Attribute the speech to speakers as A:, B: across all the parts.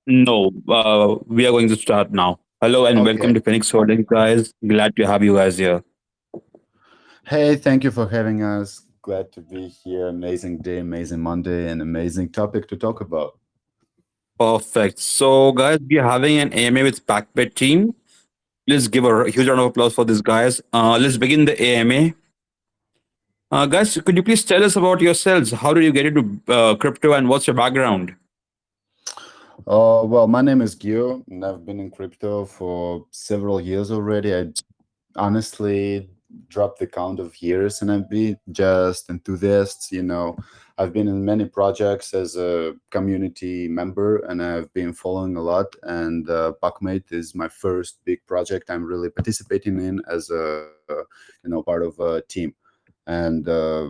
A: No, we are going to start now. Hello and welcome
B: Okay.
A: to Phoenix Holdings, guys. Glad to have you guys here.
B: Hey, thank you for having us. Glad to be here. Amazing day, amazing Monday, and amazing topic to talk about.
A: Perfect. So, guys, we are having an AMA with PacMate team. Let's give a huge round of applause for these guys. Let's begin the AMA. Guys, could you please tell us about yourselves? How did you get into crypto and what's your background?
B: Well, my name is Gio, and I've been in crypto for several years already. I honestly dropped the count of years, and I've been just enthusiast. I've been in many projects as a community member, and I've been following a lot. And PacMate is my first big project I'm really participating in as part of a team. And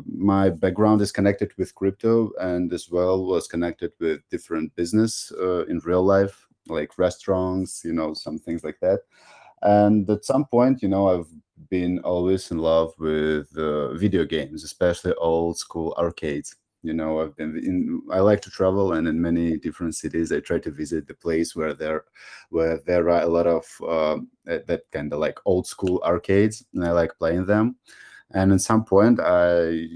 B: my background is connected with crypto, and as well was connected with different business in real life, like restaurants, some things like that. And at some point, I've been always in love with video games, especially old school arcades. I like to travel, and in many different cities I try to visit the place where there are a lot of that kind of like old school arcades, and I like playing them. And at some point I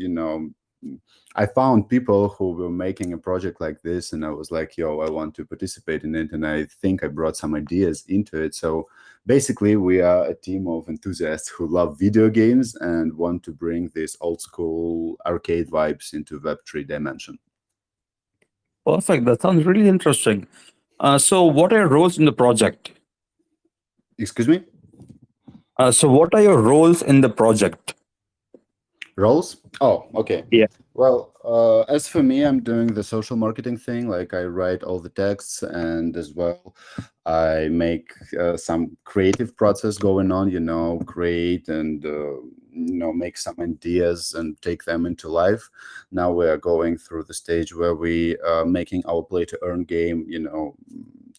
B: found people who were making a project like this, and I was like, yo, I want to participate in it. And I think I brought some ideas into it. So basically, we are a team of enthusiasts who love video games and want to bring this old school arcade vibes into Web3 dimension.
A: Perfect. That sounds really interesting. So, what are your roles in the project?
B: Excuse me?
A: So, what are your roles in the project?
B: Roles? Oh, okay.
A: Yeah.
B: Well, as for me, I'm doing the social marketing thing. Like I write all the texts, and as well, I make some creative process going on. Create and make some ideas and take them into life. Now we are going through the stage where we are making our play to earn game.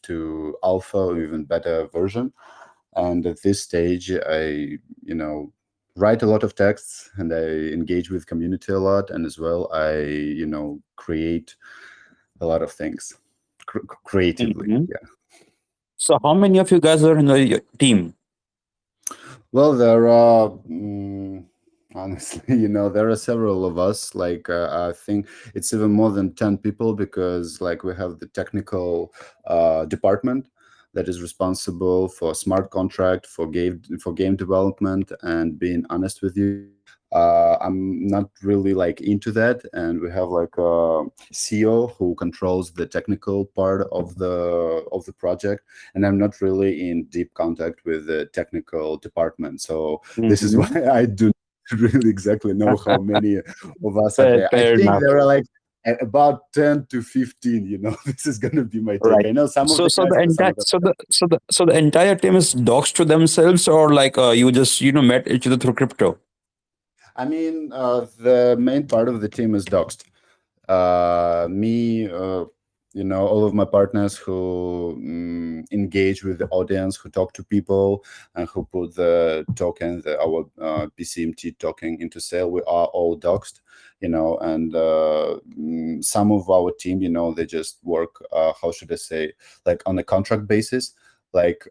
B: To alpha or even better version. And at this stage, I write a lot of texts, and I engage with community a lot, and as well I create a lot of things creatively.
A: Mhm.
B: Yeah.
A: So, how many of you guys are in the team?
B: Well, there are honestly, there are several of us. Like I think it's even more than 10 people, because like we have the technical department that is responsible for smart contract, for game development. And being honest with you, I'm not really like into that. And we have like a CEO who controls the technical part of the project, and I'm not really in deep contact with the technical department. So this is why
A: Mhm.
B: I do not really exactly know how many of us are
A: Fair,
B: there. I
A: fair
B: think
A: enough.
B: there are like about 10 to 15. This is going to be my take.
A: Right.
B: I know some of
A: So,
B: the
A: so
B: guys,
A: the
B: but some
A: entire,
B: of them.
A: so the entire team is docs to themselves, or like you just met each other through crypto.
B: I mean, the main part of the team is doxed. Me, all of my partners who engage with the audience, who talk to people, and who put the token, our PCMT token into sale, we are all doxed. And some of our team, they just work, how should I say, like on a contract basis. Like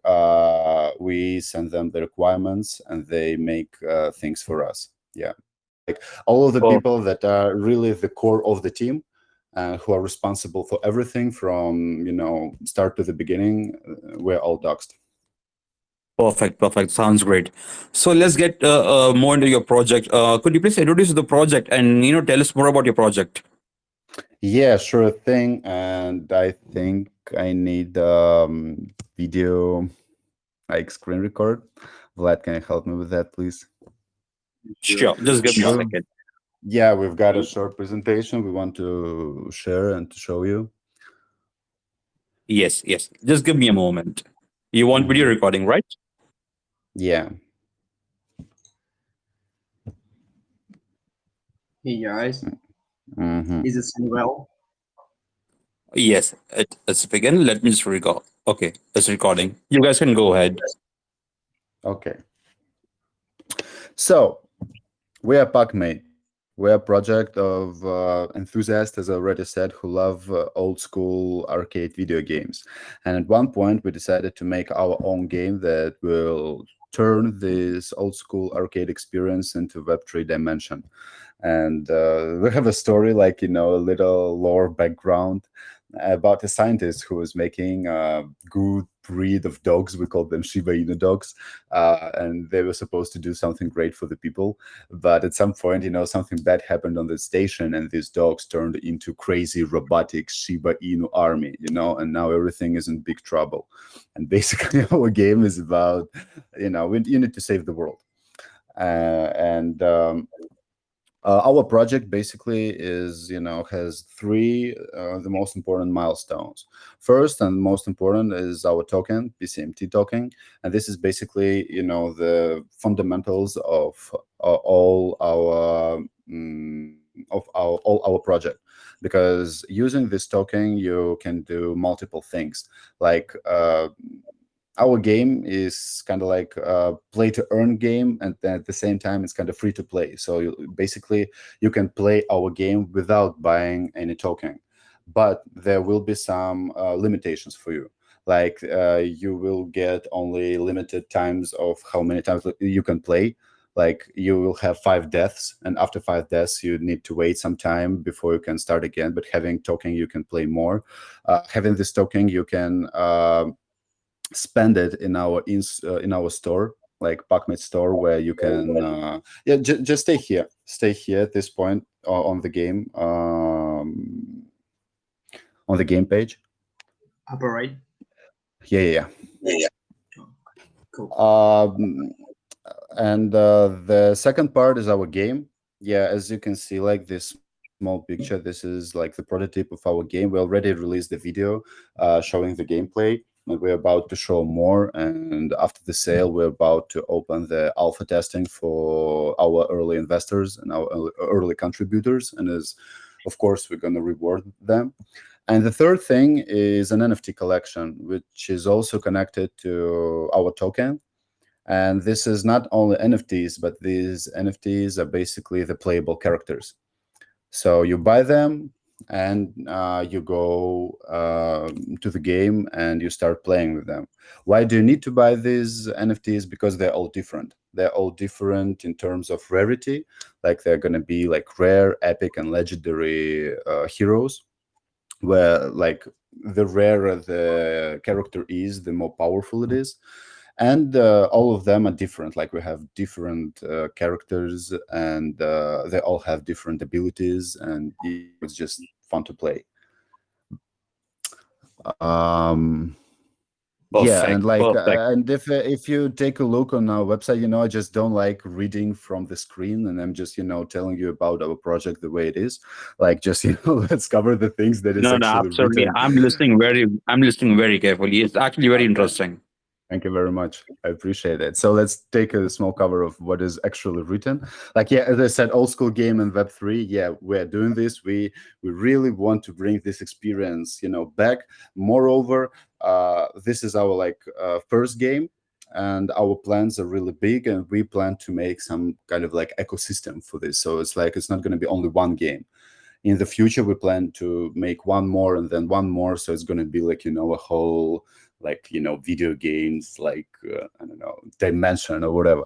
B: we send them the requirements, and they make things for us. Yeah, like all of the
A: Oh,
B: people that are really the core of the team, who are responsible for everything from start to the beginning, we're all doxed.
A: perfect, perfect. Sounds great. So let's get more into your project. Could you please introduce the project and tell us more about your project?
B: Yeah, sure thing. And I think I need video, like screen record. Vlad, can you help me with that, please?
A: Sure. Just give me a
B: Well,
A: second.
B: yeah, we've got a short presentation we want to share and to show you.
A: Yes, yes. Just give me a moment. You want video
B: Hmm.
A: recording, right?
B: Yeah.
C: Hey guys,
B: Hmm.
C: is it sound well?
A: Yes. Let's begin. Let me just record. Okay, it's recording. You guys can go ahead.
B: Okay. So we are PacMate. We're a project of enthusiasts, as I already said, who love old school arcade video games. And at one point, we decided to make our own game that will turn this old school arcade experience into Web3 dimension. And we have a story, like, a little lore background about a scientist who was making a good breed of dogs. We called them Shiba Inu dogs, and they were supposed to do something great for the people. But at some point, something bad happened on the station, and these dogs turned into crazy robotic Shiba Inu army, and now everything is in big trouble. And basically, our game is about, you need to save the world. And our project basically is, has three the most important milestones. First and most important is our token, PCMT token, and this is basically, the fundamentals of all our all our project. Because using this token, you can do multiple things, like our game is kind of like a play to earn game, and at the same time it's kind of free to play. So basically you can play our game without buying any token, but there will be some limitations for you. Like you will get only limited times of how many times you can play. Like you will have 5 deaths, and after 5 deaths you need to wait some time before you can start again. But having token, you can play more. Having this token, you can spend it in our store, like PacMate store, where you can just stay here at this point on the game, on the game page.
C: Upper right.
B: Yeah.
C: Oh, cool.
B: And the second part is our game. Yeah, as you can see, like this small picture, this is like the prototype of our game. We already released the video showing the gameplay, and we're about to show more. And after the sale, we're about to open the alpha testing for our early investors and our early contributors. And as of course, we're going to reward them. And the third thing is an NFT collection, which is also connected to our token. And this is not only NFTs, but these NFTs are basically the playable characters. So you buy them, and you go to the game and you start playing with them. Why do you need to buy these NFTs? Because they're all different. They're all different in terms of rarity. Like they're going to be like rare, epic, and legendary heroes, where like the rarer the character is, the more powerful it is. And all of them are different. Like we have different characters, and they all have different abilities, and it's just fun to play. Yeah, and
A: Perfect.
B: like
A: Perfect.
B: and if you take a look on our website, I just don't like reading from the screen, and I'm just telling you about our project the way it is. Like just let's cover the things that is
A: No, no,
B: actually
A: absolutely.
B: written.
A: I'm listening very carefully. It's actually very
B: Okay.
A: interesting.
B: Thank you very much. I appreciate it. So let's take a small cover of what is actually written. Like, yeah, as I said, old school game and Web3. Yeah, we're doing this. We really want to bring this experience, back. Moreover, this is our first game, and our plans are really big, and we plan to make some kind of like ecosystem for this. So it's like it's not going to be only one game. In the future, we plan to make one more and then one more. So it's going to be like a whole video games, like I don't know, dimension or whatever.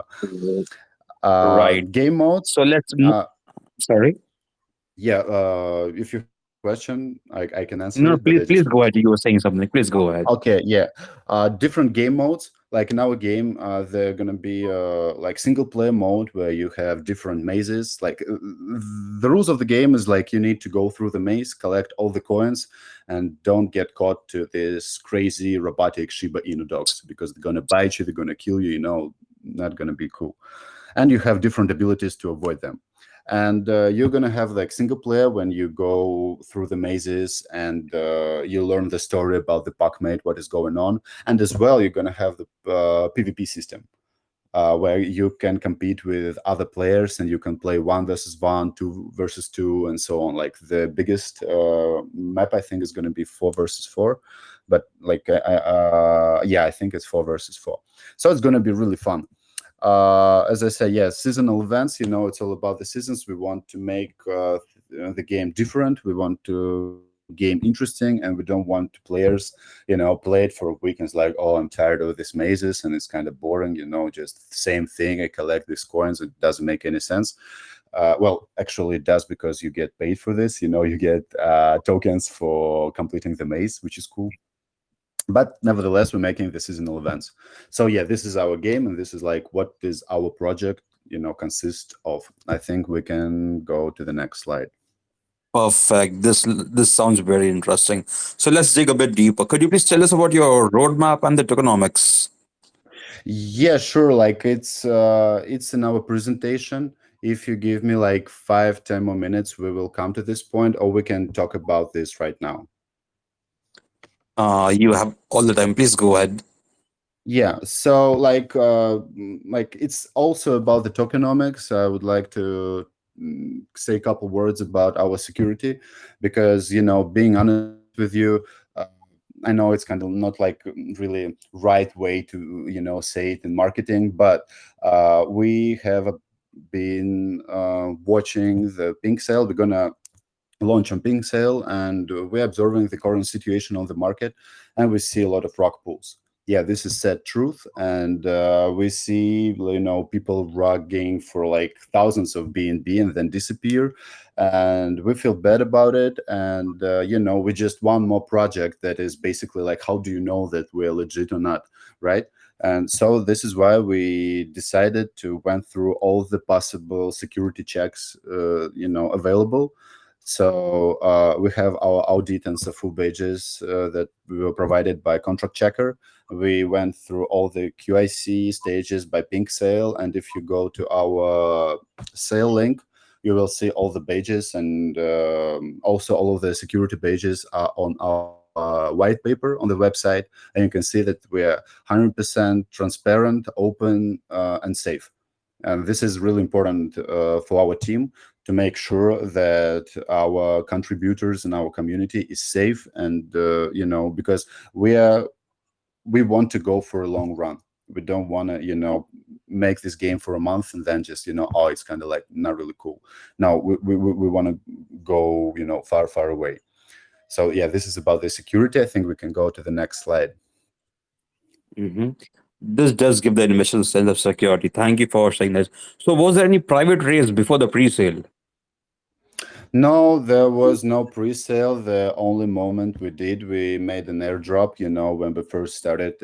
A: Right.
B: Game modes.
A: So let's.
B: uh
A: Sorry.
B: yeah, if you have a question, I can answer
A: No,
B: it, but I
A: please,
B: just
A: please
B: want
A: go
B: to.
A: ahead. You were saying something. Please go ahead.
B: Okay, yeah. Different game modes. Like in our game, they're gonna be like single player mode where you have different mazes. Like the rules of the game is like you need to go through the maze, collect all the coins, and don't get caught to this crazy robotic Shiba Inu dogs, because they're gonna bite you, they're gonna kill you. Not gonna be cool. And you have different abilities to avoid them. And you're gonna have like single player when you go through the mazes, and you learn the story about the PacMate, what is going on. And as well, you're gonna have the PvP system, where you can compete with other players, and you can play 1 versus 1, 2 versus 2, and so on. Like the biggest map, I think, is going to be 4 versus 4, but like yeah, I think it's 4 versus 4. So it's going to be really fun. As I said, yeah, seasonal events. It's all about the seasons. We want to make the game different. We want to make the game interesting, and we don't want players, play it for a week and it's like, oh, I'm tired of this mazes and it's kind of boring. Just the same thing. I collect these coins. It doesn't make any sense. Well, actually, it does because you get paid for this. You get tokens for completing the maze, which is cool. But nevertheless, we're making the seasonal events. So yeah, this is our game, and this is like what is our project, consist of. I think we can go to the next slide.
A: Perfect. This sounds very interesting. So let's dig a bit deeper. Could you please tell us about your roadmap and the tokenomics?
B: Yeah, sure. Like it's in our presentation. If you give me like 5-10 more minutes, we will come to this point, or we can talk about this right now.
A: You have all the time. Please go ahead.
B: Yeah, so like it's also about the tokenomics. I would like to say a couple words about our security, because being honest with you, uh, I know it's kind of not like really right way to say it in marketing, but we have been watching the pink sale. We're gonna launch on pink sale, and we're observing the current situation on the market, and we see a lot of rock pools. Yeah, this is sad truth, and we see people rugging for like thousands of BNB and then disappear, and we feel bad about it. And we just one more project that is basically like, how do you know that we're legit or not, right? And so this is why we decided to went through all the possible security checks available. So we have our audit and full badges that we were provided by Contract Checker. We went through all the QIC stages by Pink Sale, and if you go to our sale link, you will see all the badges, and also all of the security badges are on our white paper on the website, and you can see that we are 100% transparent, open, and safe. And this is really important for our team to make sure that our contributors and our community is safe, and because we want to go for a long run. We don't want to make this game for a month and then just oh, it's kind of like not really cool. No, we want to go far away. So yeah, this is about the security. I think we can go to the next slide.
A: Hmm. This does give the initial sense of security. Thank you for saying this. So, was there any private raise before the pre-sale?
B: No, there was no pre-sale. The only moment we made an airdrop. When we first started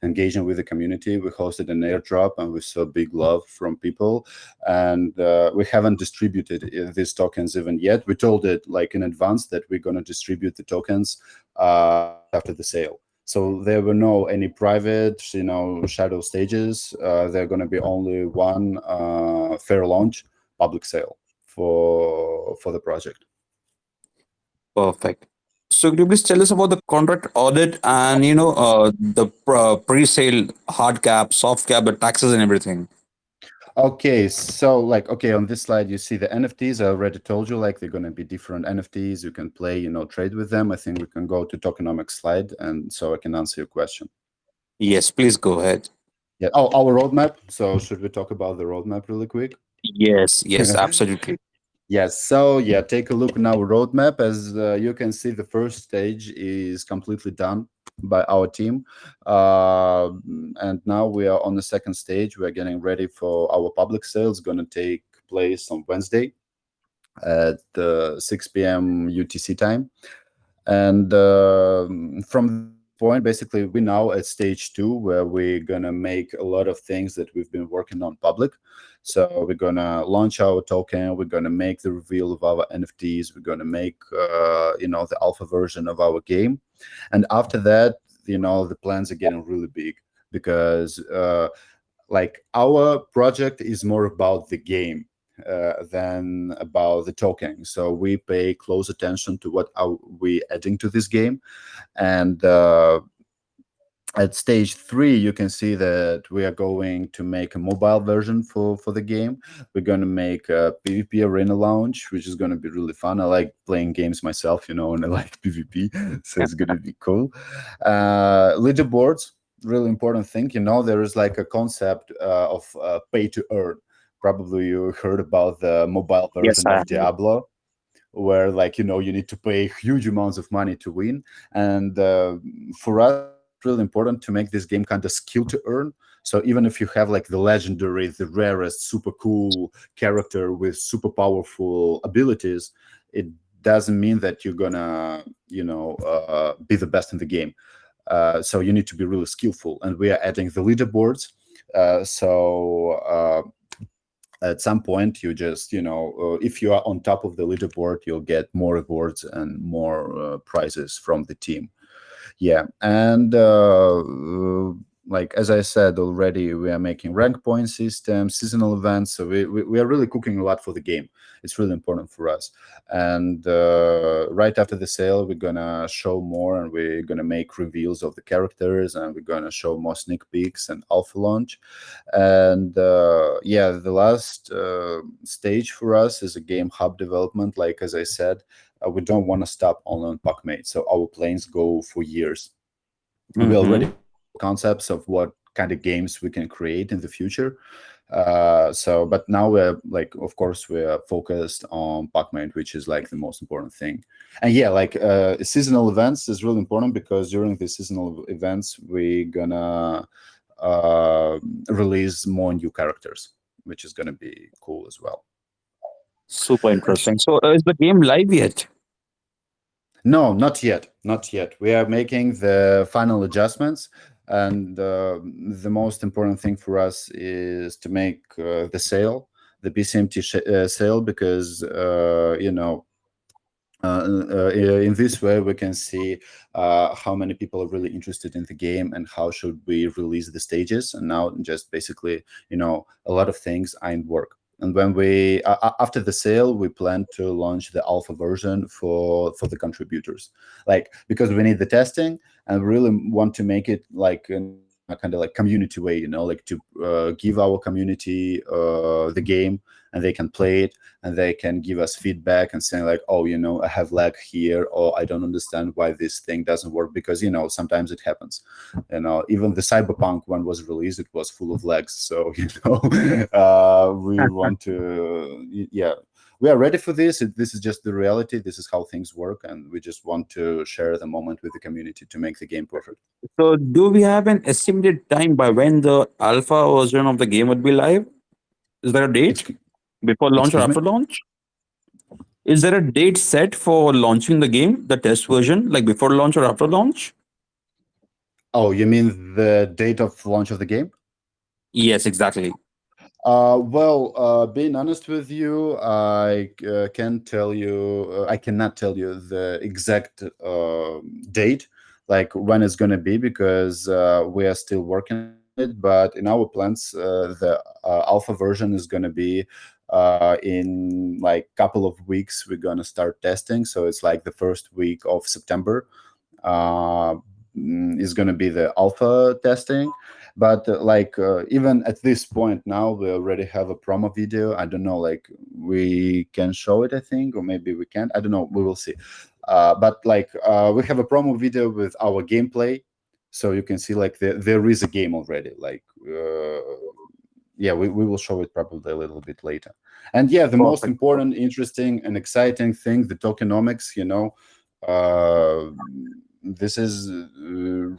B: engaging with the community, we hosted an airdrop, and we saw big love from people. And we haven't distributed these tokens even yet. We told it like in advance that we're going to distribute the tokens right after the sale. So there were no any private, shadow stages. There are going to be only one fair launch public sale for the project.
A: Perfect. So, could you please tell us about the contract audit and the pre-sale hard cap, soft cap, the taxes and everything?
B: Okay, so like on this slide you see the NFTs. I already told you like they're going to be different NFTs. You can play, trade with them. I think we can go to tokenomics slide, and so I can answer your question.
A: Yes, please go ahead.
B: Yeah. Oh, our roadmap. So should we talk about the roadmap really quick?
A: Yes, yes, absolutely.
B: Yes. So yeah, take a look on our roadmap. As you can see, the first stage is completely done by our team, and now we are on the second stage. We are getting ready for our public sale. It's going to take place on Wednesday at 6 p.m. UTC time. And from this point, basically, we're now at stage 2, where we're gonna make a lot of things that we've been working on public. So we're gonna launch our token. We're gonna make the reveal of our NFTs. We're gonna make the alpha version of our game, and after that, the plans are getting really big, because like our project is more about the game than about the token. So we pay close attention to what are we adding to this game. And at stage 3, you can see that we are going to make a mobile version for the game. We're going to make a PvP arena launch, which is going to be really fun. I like playing games myself, and I like PvP, so it's going to be cool. Leaderboards. really important thing, there is like a concept of pay to earn. Probably you heard about the mobile
A: Yes,
B: version
A: I
B: of
A: have.
B: Diablo, where like you need to pay huge amounts of money to win. And for us, it's really important to make this game kind of skill to earn. So even if you have like the legendary, the rarest, super cool character with super powerful abilities, it doesn't mean that you're gonna be the best in the game. So you need to be really skillful, and we are adding the leaderboards. So at some point, you just if you are on top of the leaderboard, you'll get more rewards and more prizes from the team. Yeah, and like as I said already, we are making rank point system, seasonal events. So we are really cooking a lot for the game. It's really important for us. And right after the sale, we're gonna show more, and we're gonna make reveals of the characters, and we're gonna show more sneak peeks and alpha launch. And yeah, the last stage for us is a game hub development. Like as I said, we don't want to stop only on PacMate. So our plans go for years. We already
A: Mm-hmm.
B: have our concepts of what kind of games we can create in the future. But now we're like, of course, we're focused on PacMate, which is like the most important thing. And yeah, like seasonal events is really important, because during the seasonal events, we're gonna uh, release more new characters, which is gonna be cool as well.
A: Super interesting. So, is the game live yet?
B: No, not yet. Not yet. We are making the final adjustments. And the most important thing for us is to make the sale, the PCMT sale, because, in this way we can see how many people are really interested in the game, and how should we release the stages. And now just basically, a lot of things are in work. And when we after the sale, we plan to launch the alpha version for the contributors, like, because we need the testing, and we really want to make it like in a kind of like community way, like to give our community the game, and they can play it, and they can give us feedback and saying like, oh, I have lag here, or I don't understand why this thing doesn't work, because sometimes it happens. Even the Cyberpunk one was released, it was full of lags. So we want to, yeah, we are ready for this. This is just the reality. This is how things work, and we just want to share the moment with the community to make the game perfect.
A: So, do we have an estimated time by when the alpha version of the game would be live? Is there a date
B: Ex-
A: before launch or
B: Excuse me.
A: after launch? Is there a date set for launching the game, the test version, like before launch or after launch?
B: Oh, you mean the date of launch of the game?
A: Yes, exactly.
B: Well, being honest with you, I cannot tell you the exact date, like when it's going to be, because we are still working on it. But in our plans, the alpha version is going to be in like couple of weeks. We're going to start testing, so it's like the first week of September uh, is going to be the alpha testing. But even at this point now, we already have a promo video. I don't know, like we can show it, I think, or maybe we can't, I don't know, we will see. But we have a promo video with our gameplay, so you can see like there is a game already, like yeah, we will show it probably a little bit later. And yeah, the most
A: Perfect.
B: important, interesting, and exciting thing, the tokenomics, uh, this is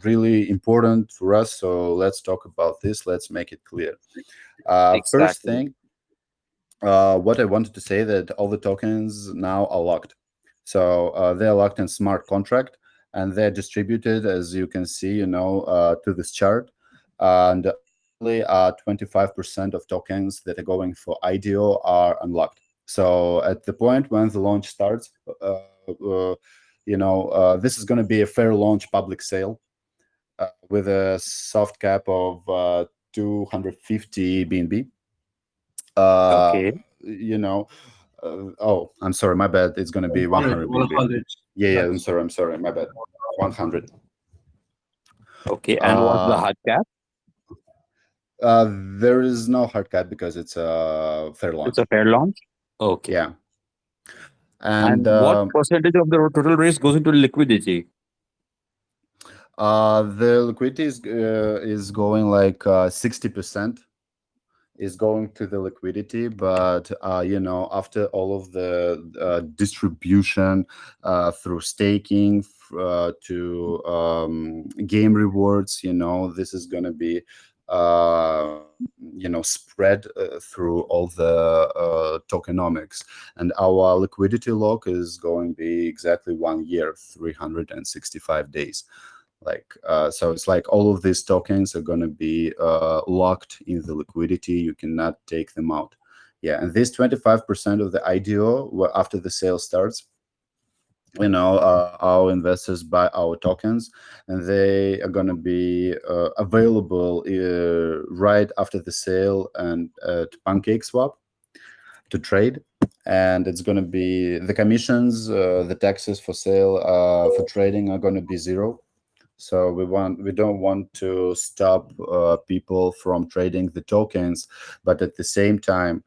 B: really important for us. So let's talk about this. Let's make it clear. First
A: Exactly.
B: thing, what I wanted to say, that all the tokens now are locked. So they're locked in smart contract, and they're distributed, as you can see, to this chart. And only 25% of tokens that are going for IDO are unlocked. So at the point when the launch starts, this is going to be a fair launch public sale with a soft cap of 250 BNB. Uh,
A: Okay.
B: you know, oh, I'm sorry, my bad. It's going to be
C: 100,
B: 100 BNB.
C: 100
B: Yeah, yeah,
C: lakhs.
B: I'm sorry, my bad. 100.
A: Okay. And what's the
B: Uh,
A: hard cap?
B: there is no hard cap because it's a fair
A: It's a
B: launch.
A: fair launch. Okay.
B: Yeah, and
A: And what percentage of the total raise goes into liquidity?
B: The liquidity is going like 60% is going to the liquidity, but after all of the distribution through staking to game rewards, this is going to be spread through all the tokenomics, and our liquidity lock is going to be exactly 1 year, 365 days. So it's like all of these tokens are going to be locked in the liquidity. You cannot take them out. Yeah, and this 25% of the IDO, after the sale starts, our investors buy our tokens, and they are going to be available right after the sale and to PancakeSwap to trade. And it's going to be the commissions, the taxes for sale, for trading are going to be zero. So we don't want to stop people from trading the tokens, but at the same time,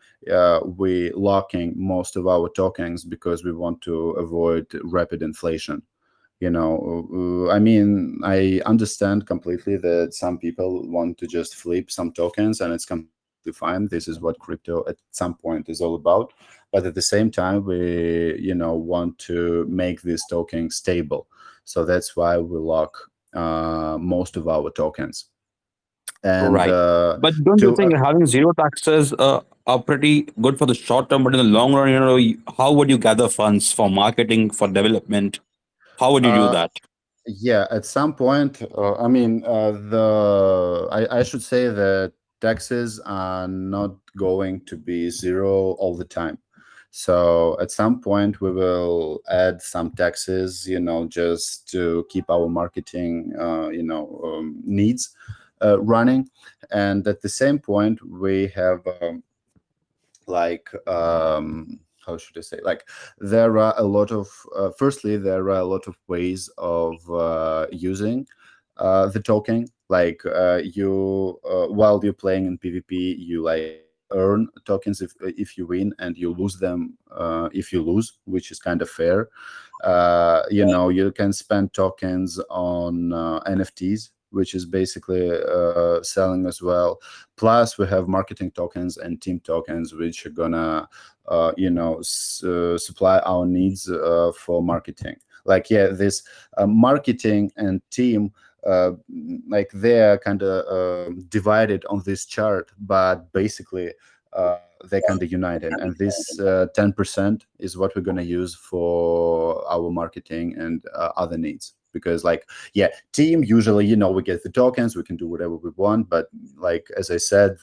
B: we locking most of our tokens because we want to avoid rapid inflation. I mean, I understand completely that some people want to just flip some tokens, and it's completely fine. This is what crypto at some point is all about. But at the same time, we want to make this token stable. So that's why we lock most of our tokens. And
A: Right. But don't you
B: to
A: think having zero taxes are pretty good for the short term, but in the long run, how would you gather funds for marketing, for development? How would you do
B: uh,
A: that?
B: Yeah, at some point, I mean, I should say that taxes are not going to be zero all the time. So at some point, we will add some taxes, just to keep our marketing, needs running. And at the same point, we have how should I say, like, there are a lot of firstly, there are a lot of ways of using the token. Like, you while you're playing in PvP, you like earn tokens if you win, and you lose them if you lose, which is kind of fair. You can spend tokens on NFTs, which is basically selling as well. Plus, we have marketing tokens and team tokens, which are gonna, supply our needs for marketing. Like, yeah, this marketing and team, like, they're kind of divided on this chart, but basically they're kind of united. And this 10% is what we're gonna use for our marketing and other needs. Because, like, yeah, team, usually, we get the tokens, we can do whatever we want. But, like, as I said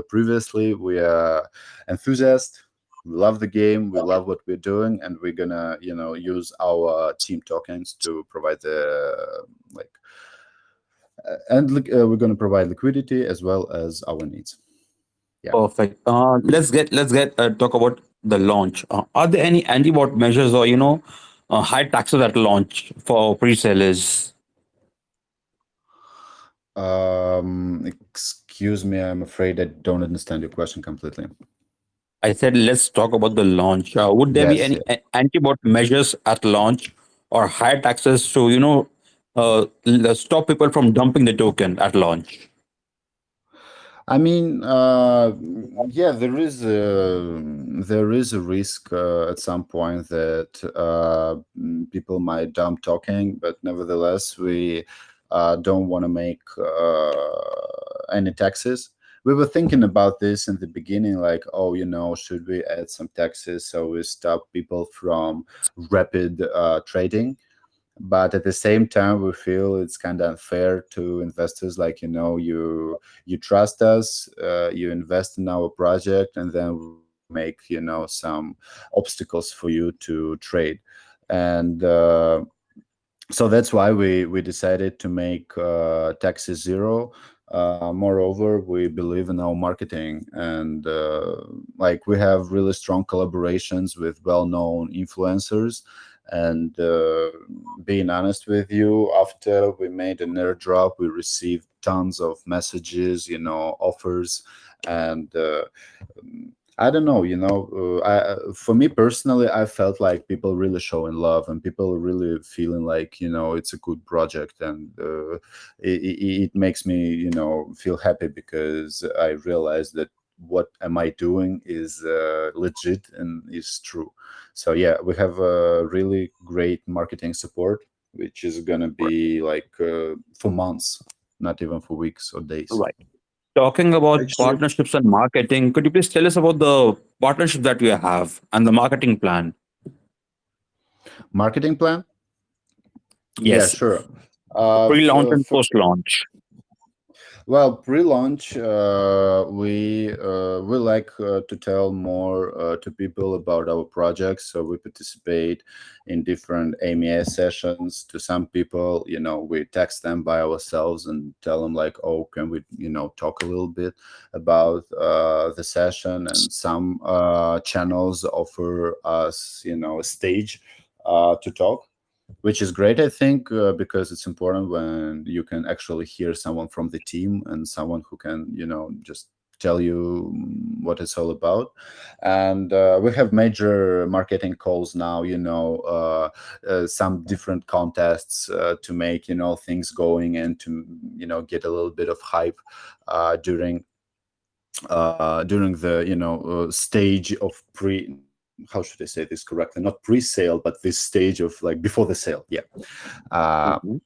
B: previously, we are enthusiasts. We love the game, we love what we're doing, and we're gonna, use our team tokens to provide the, like, we're gonna provide liquidity as well as our needs. Yeah.
A: Perfect. Let's get talk about the launch. Are there any anti-bot measures or high taxes at launch for pre-sellers?
B: Excuse me, I'm afraid I don't understand your question completely.
A: I said let's talk about the launch. Would there be
B: Yes,
A: any
B: yeah.
A: anti-bot measures at launch or higher taxes to stop people from dumping the token at launch?
B: I mean, yeah, there is a risk at some point that people might dump token, but nevertheless, we don't want to make any taxes. We were thinking about this in the beginning, like, oh, should we add some taxes so we stop people from rapid trading? But at the same time, we feel it's kind of unfair to investors. Like, you trust us, you invest in our project, and then we make, some obstacles for you to trade. And so that's why we decided to make taxes zero. Moreover, we believe in our marketing, and like, we have really strong collaborations with well-known influencers. And being honest with you, after we made an airdrop, we received tons of messages, offers. And I don't know, for me personally, I felt like people really showing love and people really feeling like, it's a good project, and it makes me, feel happy because I realize that what am I doing is legit and is true. So yeah, we have a really great marketing support, which is gonna be like for months, not even for weeks or days.
A: Right. Talking about
C: Actually,
A: partnerships and marketing, could you please tell us about the partnership that we have and the marketing plan?
B: Marketing plan? Yeah,
A: Yes,
B: sure.
A: pre-launch and post-launch.
B: Well, pre-launch, we like to tell more to people about our projects. So we participate in different AMA sessions. To some people, we text them by ourselves and tell them like, "Oh, can we, talk a little bit about the session?" And some channels offer us, a stage to talk, which is great, I think, because it's important when you can actually hear someone from the team and someone who can, just tell you what it's all about. And we have major marketing calls now, some different contests to make, things going, and to, get a little bit of hype during the stage of pre, how should I say this correctly, not pre-sale, but this stage of like before the sale. Yeah. uh,
A: Mhm.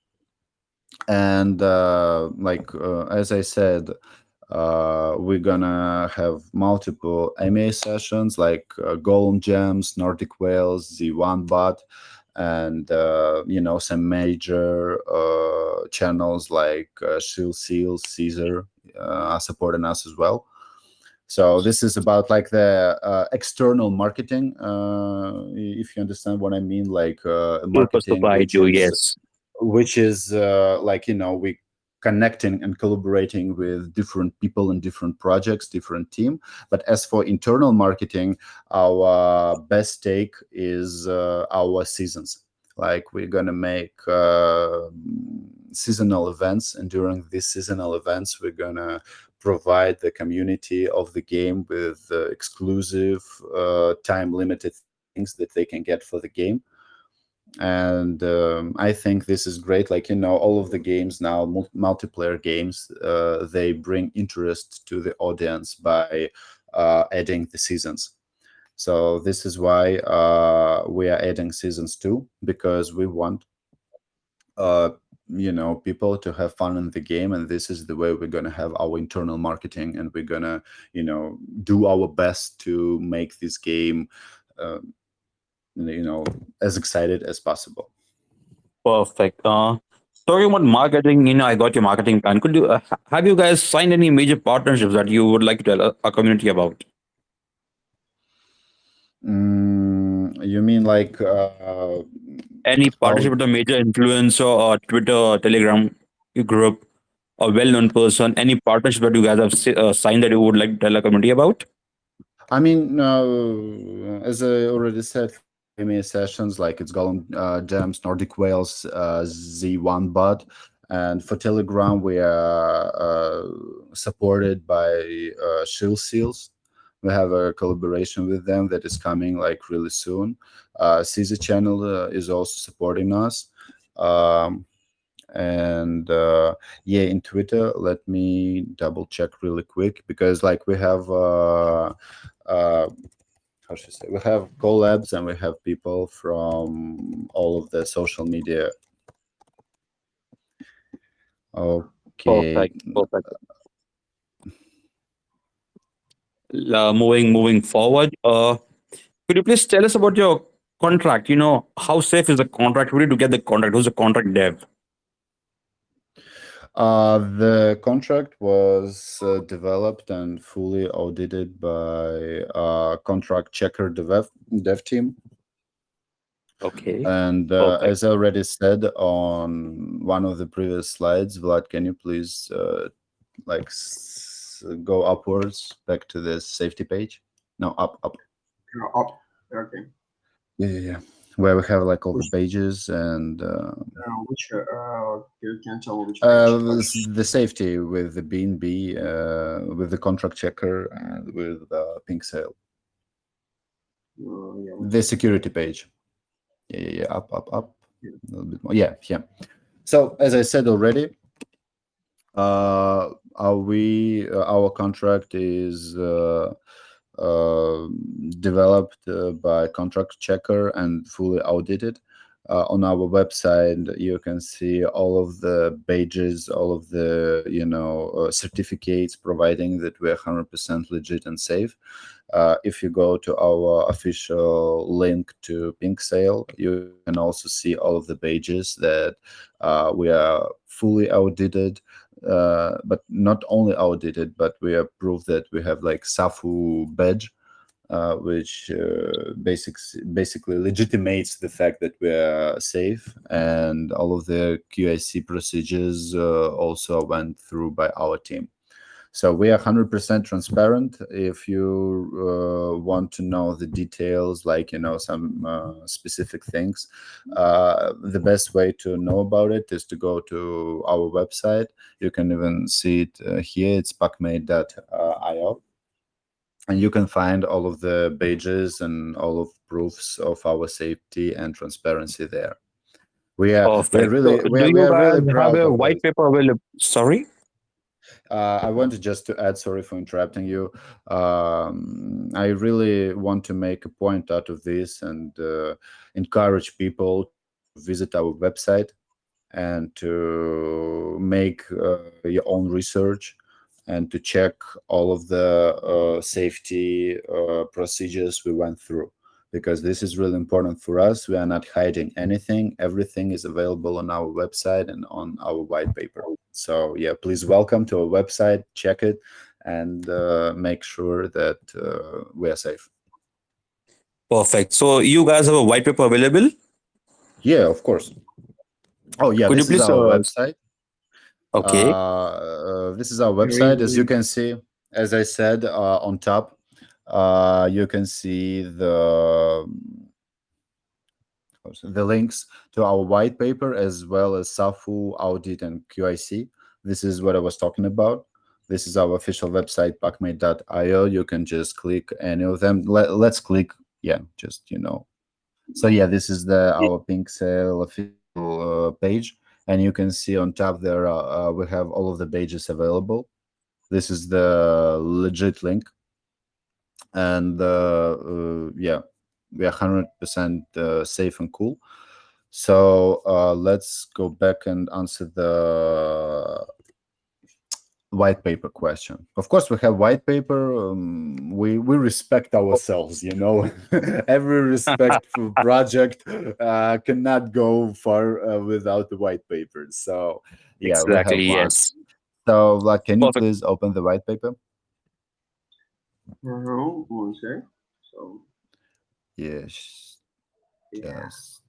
B: and like as I said, we're gonna have multiple MA sessions like Golem Gems, Nordic Whales, Z1 Bot, and some major channels like Shield Seals, Caesar are supporting us as well. So this is about like the external marketing, if you understand what I mean, like
A: Super,
B: marketing
A: super, I do. Yes.
B: which is like we connecting and collaborating with different people and different projects, different team. But as for internal marketing, our best take is our seasons. Like we're gonna make seasonal events, and during these seasonal events, we're gonna provide the community of the game with exclusive, time limited things that they can get for the game. And I think this is great. Like, all of the games now, multiplayer games, they bring interest to the audience by adding the seasons. So this is why we are adding seasons too, because we want uh, people to have fun in the game, and this is the way we're going to have our internal marketing, and we're going to do our best to make this game uh, you know as excited as possible.
A: Perfect. Talking about marketing, I got your marketing plan. Could you have you guys signed any major partnerships that you would like to tell our community about?
B: You mean like
A: Any partnership
B: how?
A: with a major influencer or Twitter, Telegram group, a well-known person? Any partnership that you guys have signed that you would like to tell our community about?
B: I mean, as I already said, for the AMA sessions, like it's Golem Gems, Nordic Whales, Z1 Bud. And for Telegram, we are supported by Shield Seals. We have a collaboration with them that is coming like really soon. Caesar Channel is also supporting us. Um, and yeah, in Twitter, let me double check really quick, because like we have uh, how should I say, we have collabs, and we have people from all of the social media. Okay.
A: Perfect. Perfect. Moving forward, could you please tell us about your contract? How safe is the contract? Where did you get the contract? Who's the contract dev?
B: The contract was developed and fully audited by contract checker dev team.
A: Okay.
B: And
A: Perfect.
B: as I already said on one of the previous slides, Vlad, can you please like go upwards back to this safety page? No, up.
C: up. Okay.
B: Yeah. where we have like all the pages and
C: Which you can tell which page?
B: the safety with the BNB, with the contract checker, and with pink sale.
C: Yeah,
B: The security page. Yeah, up.
C: yeah.
B: A little bit more. Yeah. So as I said already, our contract is uh, developed by contract checker and fully audited. On our website, you can see all of the badges, all of the certificates providing that we're 100% legit and safe. If you go to our official link to Pink Sale, you can also see all of the badges that we are fully audited, but not only audited, but we are proof that we have like SAFU badge, which basically legitimates the fact that we are safe, and all of the QIC procedures also went through by our team. So we are 100% transparent. If you want to know the details, like some specific things, the best way to know about it is to go to our website. You can even see it here. It's PacMate.io, and you can find all of the badges and all of proofs of our safety and transparency there.
A: Perfect. So, do
B: We
A: you
B: are
A: guys
B: really
A: have
B: proud
A: a
B: of
A: white
B: this.
A: paper available? Sorry.
B: I wanted just to add, sorry for interrupting you. I really want to make a point out of this and encourage people to visit our website and to make your own research and to check all of the safety procedures we went through, because this is really important for us. We are not hiding anything. Everything is available on our website and on our white paper. So yeah, please welcome to our website, check it, and make sure that we are safe.
A: Perfect. So, you guys have a white paper available?
B: Yeah, of course. Oh yeah,
A: Could you
B: this is
A: please?
B: our website.
A: Okay.
B: This is our
C: Really,
B: website. As you can see, as I said, on top, you can see the links to our white paper as well as SAFU, audit, and QIC. This is what I was talking about. This is our official website, PacMate.io. You can just click any of them. Let's click, yeah, just So yeah, this is our Pink Sale official page, and you can see on top there we have all of the pages available. This is the legit link, and yeah, we are 100% safe and cool. So let's go back and answer the white paper question. Of course, we have white paper. We respect ourselves. Every respectful project cannot go far without the white paper. So yeah, we have
A: Exactly.
B: one.
A: Yes.
B: So can you
A: Perfect.
B: please open the white paper?
C: one sec. So
B: Yes.
C: yeah,
B: Just.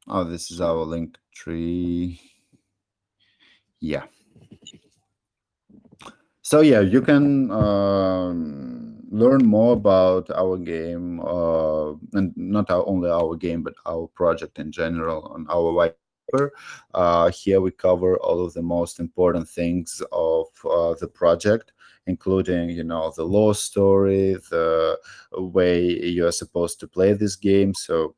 B: Oh, this is our
C: so
B: link tree. Yeah. So yeah, you can learn more about our game, and not only our game, but our project in general on our white paper. Here we cover all of the most important things of the project, including the lore story, the way you are supposed to play this game. So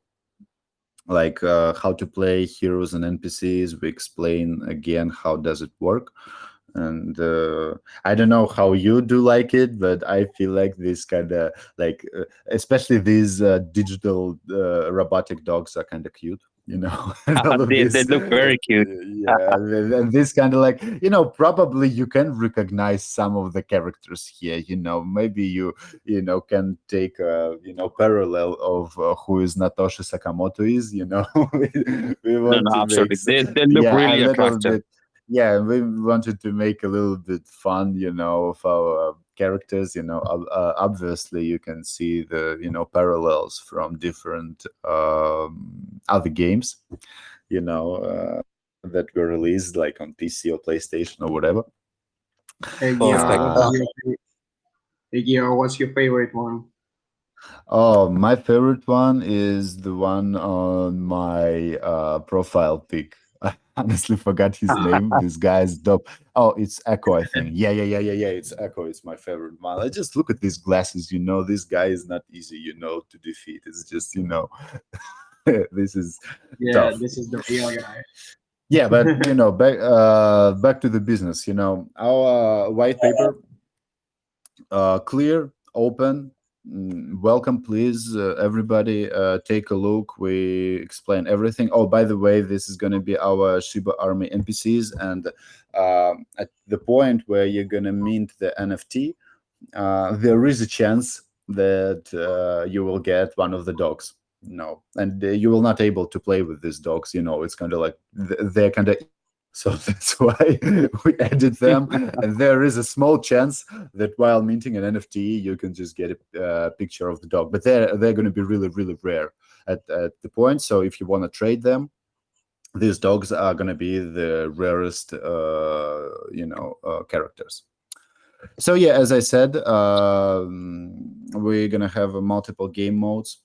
B: like how to play heroes and NPCs. We explain again how does it work, and I don't know how you do like it, but I feel like this kind of like especially these digital robotic dogs are kind of cute, and all of
A: They
B: this.
A: look very cute.
B: Yeah, and this kind of like probably you can recognize some of the characters here. Maybe you can take a parallel of who is Natoshi Sakamoto is. We
A: No,
B: want
A: no,
B: to make
A: absolutely. They look
B: yeah, a
A: really
B: little
A: attractive.
B: bit. Yeah, we wanted to make a little bit fun, of our characters. Obviously you can see the parallels from different other games, that were released like on PC or PlayStation or whatever.
C: hey, yeah,
A: Perfect.
B: Uh,
C: what's your favorite one?
B: Oh, my favorite one is the one on my profile pic. I honestly forgot his name. This guy's dope. Oh, it's Echo, I think. Yeah. It's Echo. It's my favorite one. I just look at these glasses. This guy is not easy, to defeat. It's just, this is
C: Yeah,
B: tough.
C: this is the real guy.
B: Yeah, but back to the business. Our white paper, clear, open. Welcome, please, everybody. Take a look. We explain everything. Oh, by the way, this is going to be our Shiba Army NPCs, and at the point where you're going to mint the NFT, there is a chance that you will get one of the dogs. No, and you will not able to play with these dogs. It's kind of like they're kind of evil, so that's why we added them. And there is a small chance that while minting an NFT, you can just get a picture of the dog, but they're going to be really really rare at the point. So if you want to trade them, these dogs are going to be the rarest, characters. So yeah, as I said, we're gonna have multiple game modes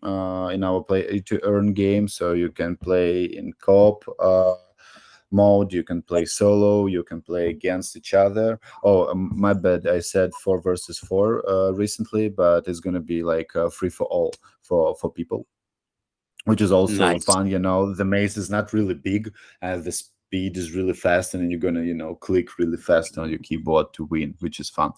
B: in our play to earn game. So you can play in co-op mode, you can play solo, you can play against each other. Oh, my bad, I said 4 versus 4 recently, but it's gonna be like free for all for people, which is also
A: Nice.
B: fun. The maze is not really big, and the speed is really fast, and you're gonna click really fast on your keyboard to win, which is fun.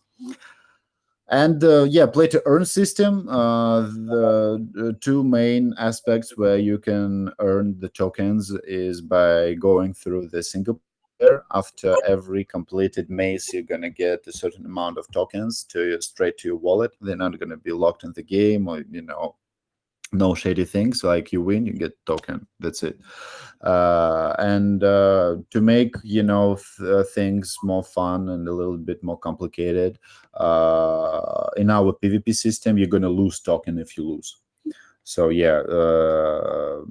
B: And yeah, play to earn system. The two main aspects where you can earn the tokens is by going through the single player. After every completed maze, you're gonna get a certain amount of tokens straight to your wallet. They're not gonna be locked in the game, or no shady things. Like you win, you get token. That's it. And to make things more fun and a little bit more complicated, in our PvP system, you're gonna lose token if you lose. So yeah,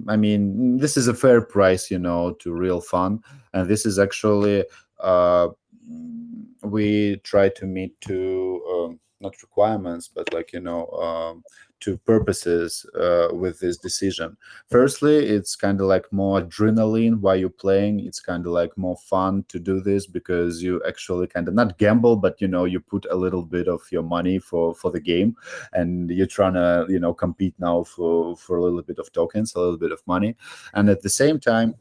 B: I mean, this is a fair price, to real fun, and this is actually we try to meet two not requirements, but like two purposes with this decision. Firstly, it's kind of like more adrenaline while you're playing. It's kind of like more fun to do this because you actually kind of not gamble, but you put a little bit of your money for the game, and you're trying to compete now for a little bit of tokens, a little bit of money, and at the same time,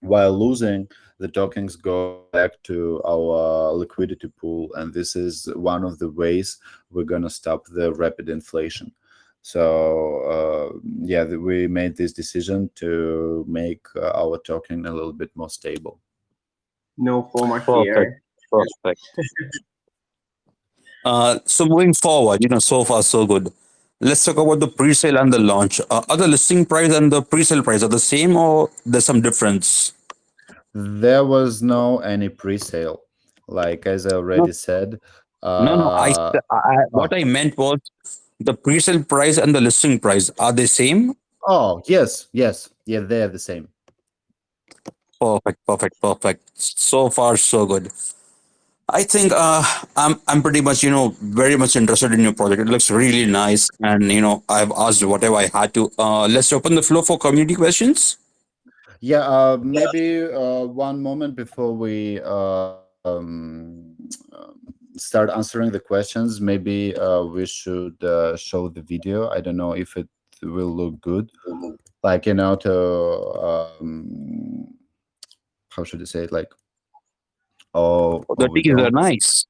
B: while losing, the tokens go back to our liquidity pool, and this is one of the ways we're going to stop the rapid inflation. So yeah, we made this decision to make our token a little bit more stable.
C: No format
A: Perfect.
C: here.
A: Perfect. So moving forward, so far so good. Let's talk about the pre-sale and the launch. Are the listing price and the pre-sale price are the same, or there's some difference?
B: There was no any pre-sale, like as I
A: No,
B: already said.
A: no.
B: Oh,
A: What I meant was the pre-sale price and the listing price are they same?
B: oh, yes, yeah, they're the same.
A: Perfect, perfect, perfect. So far so good. I think I'm pretty much very much interested in your project. It looks really nice, and I've asked whatever I had to. Let's open the floor for community questions.
B: Yeah, maybe one moment before we start answering the questions, maybe we should show the video. I don't know if it will look good. Like, how should I say it? Like,
A: The
B: we
A: teas are
B: don't.
A: nice.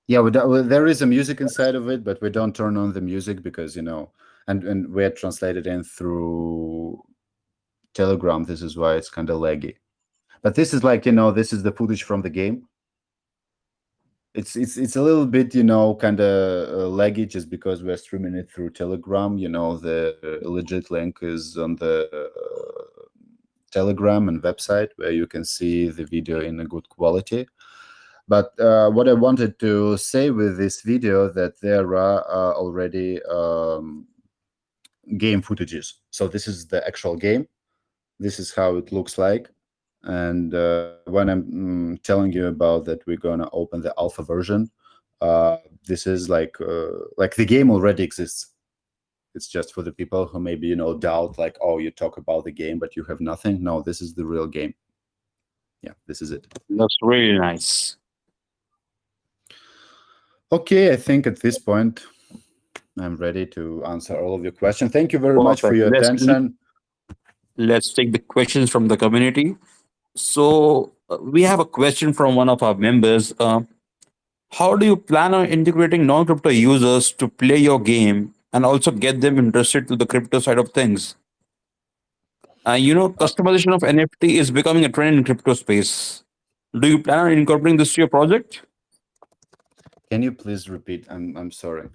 B: Yeah, there is a music inside of it, but we don't turn on the music because, and we're translated in through Telegram. This is why it's kind of laggy. But this is like, this is the footage from the game. It's a little bit, kind of laggy just because we're streaming it through Telegram. The legit link is on the Telegram and website where you can see the video in a good quality. But what I wanted to say with this video that there are already game footages. So this is the actual game. This is how it looks like. And when I'm telling you about that, we're gonna open the alpha version. this is like the game already exists. It's just for the people who maybe doubt, like, oh, you talk about the game but you have nothing. No, this is the real game. Yeah, this is it.
A: That's really nice.
B: Okay, I think at this point I'm ready to answer all of your questions. Thank you very much for
A: Perfect.
B: your attention.
A: Let's take the questions from the community. So we have a question from one of our members. How do you plan on integrating non-crypto users to play your game and also get them interested to the crypto side of things?
B: Uh,
A: Customization of NFT is becoming a trend in crypto space. Do you plan on incorporating this to your project?
B: can you please repeat? I'm sorry.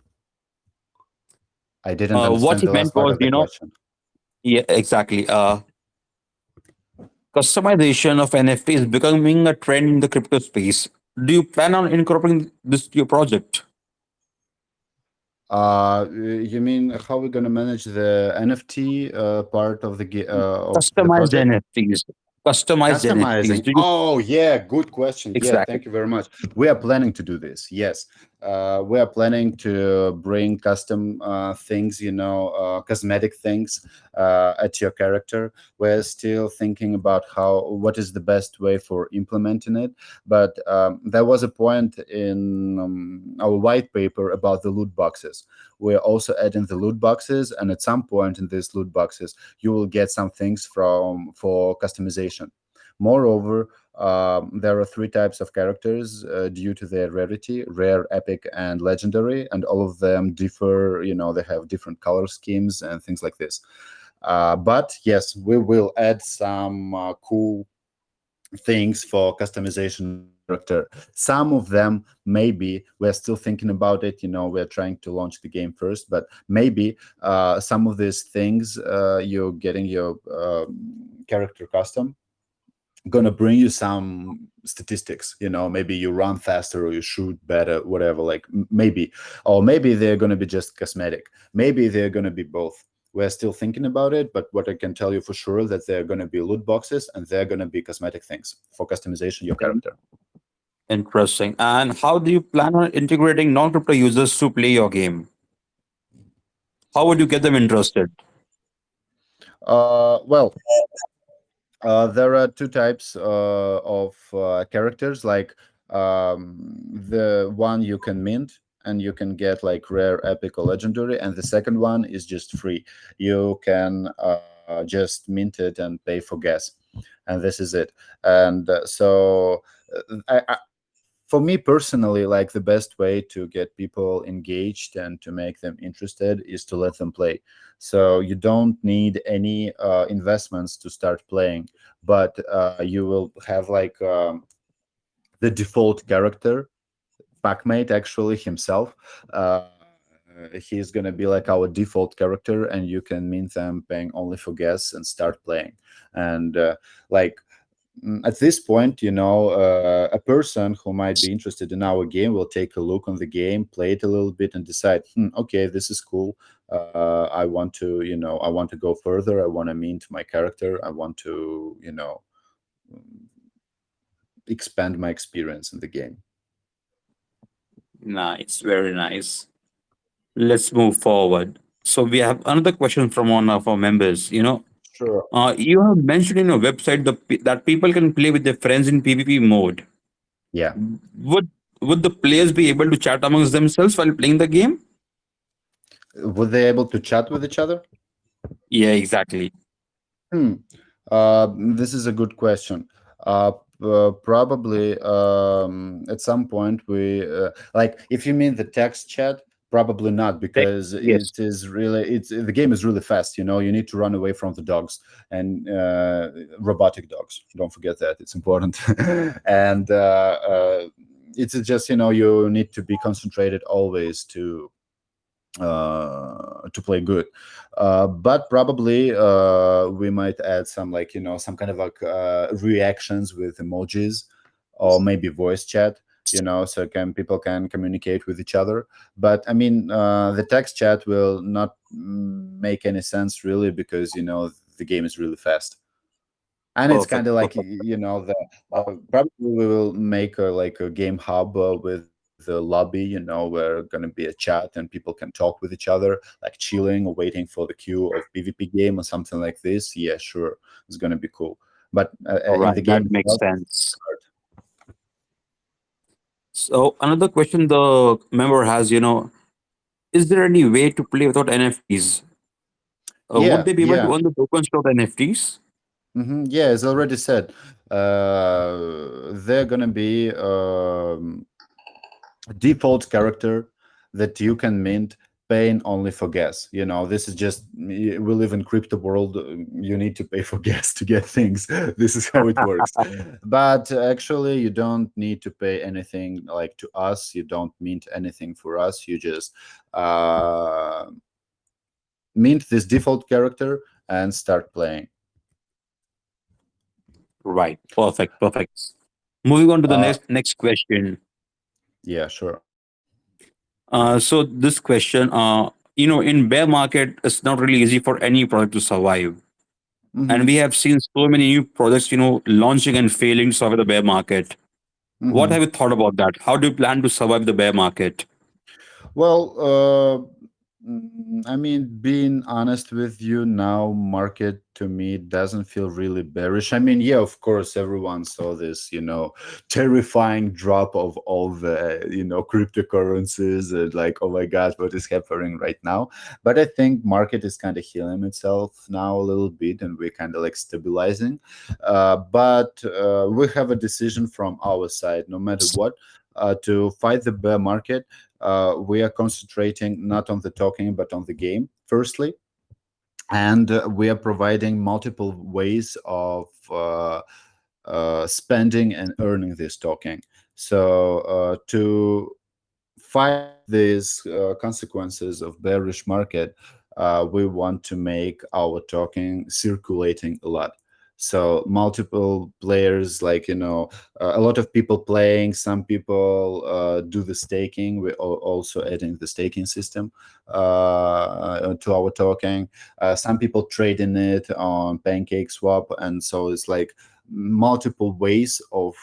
B: I didn't
A: What
B: understand
A: he
B: the
A: meant
B: last part
A: was,
B: of the question.
A: yeah, exactly. Customization of NFT is becoming a trend in the crypto space. Do you plan on incorporating this to your project?
B: You mean how we're gonna manage the NFT part of the
A: Customized
B: project?
A: NFTs. Customized NFTs.
B: Customizing.
A: Do you
B: Oh, yeah, good question. Yeah,
A: exactly?
B: thank you very much. We are planning to do this. Yes, we are planning to bring custom things, cosmetic things at your character. We're still thinking about what is the best way for implementing it. But there was a point in our white paper about the loot boxes. We're also adding the loot boxes, and at some point in these loot boxes, you will get some things for customization. Moreover, there are three types of characters due to their rarity: rare, epic, and legendary, and all of them differ. They have different color schemes and things like this. But yes, we will add some cool things for customization of your character. Some of them, maybe we're still thinking about it. We're trying to launch the game first, but maybe some of these things, you're getting your character custom, gonna bring you some statistics. Maybe you run faster or you shoot better, whatever. Like maybe, or maybe they're gonna be just cosmetic. Maybe they're gonna be both. We're still thinking about it, but what I can tell you for sure that they're gonna be loot boxes and they're gonna be cosmetic things for customization your character.
A: Interesting. And how do you plan on integrating non-crypto users to play your game? How would you get them interested?
B: Well, there are two types of characters. Like the one you can mint and you can get like rare, epic, or legendary, and the second one is just free. You can just mint it and pay for gas, and this is it. And for me personally, like the best way to get people engaged and to make them interested is to let them play. So you don't need any investments to start playing, but you will have like the default character, PacMate, actually himself. He's gonna be like our default character, and you can mint them paying only for gas and start playing. And like at this point, a person who might be interested in our game will take a look on the game, play it a little bit, and decide, okay, this is cool. I want to go further. I want to mint my character. I want to, expand my experience in the game.
A: Nice, very nice. Let's move forward. So we have another question from one of our members.
B: Sure.
A: You have mentioned in your website that people can play with their friends in PvP mode.
B: Yeah.
A: Would would the players be able to chat amongst themselves while playing the game?
B: Were they able to chat with each other?
A: Yeah, exactly.
B: Hmm. This is a good question. Probably at some point we like, if you mean the text chat, probably not, because
A: Yes.
B: the game is really fast. You need to run away from the dogs and robotic dogs. Don't forget that, it's important. And it's just, you need to be concentrated always to play good. But probably we might add some, like, some kind of like reactions with emojis, or maybe voice chat, so people can communicate with each other. But I mean, the text chat will not make any sense really, because the game is really fast. And it's kind
A: Perfect.
B: of like,
A: Perfect.
B: probably we will make like a game hub with with a lobby, where going to be a chat and people can talk with each other, like chilling or waiting for the queue of PvP game or something like this. Yeah, sure, it's going to be cool. But in
A: Right,
B: the
A: that
B: game
A: makes
B: itself,
A: sense. So another question the member has, is there any way to play without NFTs? Would
B: yeah,
A: they be able
B: yeah.
A: to earn the tokens without NFTs?
B: Yeah, as already said, they're gonna be default character that you can mint paying only for gas. This is just, we live in crypto world. You need to pay for gas to get things. This is how it works. But actually, you don't need to pay anything like to us. You don't mint anything for us. You just uh, mint this default character and start playing.
A: Right. Perfect. Perfect. Moving on to the
B: Uh,
A: next question.
B: yeah, sure.
A: So this question, in bear market, it's not really easy for any product to survive, and we
B: hmm
A: have seen so many new projects, launching and failing to survive the bear market. What have
B: hmm
A: you thought about that? How do you plan to survive the bear market?
B: Well, I mean, being honest with you now, market to me doesn't feel really bearish. I mean, yeah, of course, everyone saw this, terrifying drop of all the, cryptocurrencies, and like, oh my God, what is happening right now? But I think market is kind of healing itself now a little bit, and we're kind of like stabilizing. But we have a decision from our side, no matter what, to fight the bear market. We are concentrating not on the talking but on the game firstly, and we are providing multiple ways of spending and earning this token. So to fight these consequences of bearish market, we want to make our token circulating a lot. So multiple players, like, a lot of people playing. Some people do the staking. We're also adding the staking system to our token. Some people trade in it on pancake swap, and so it's like multiple ways of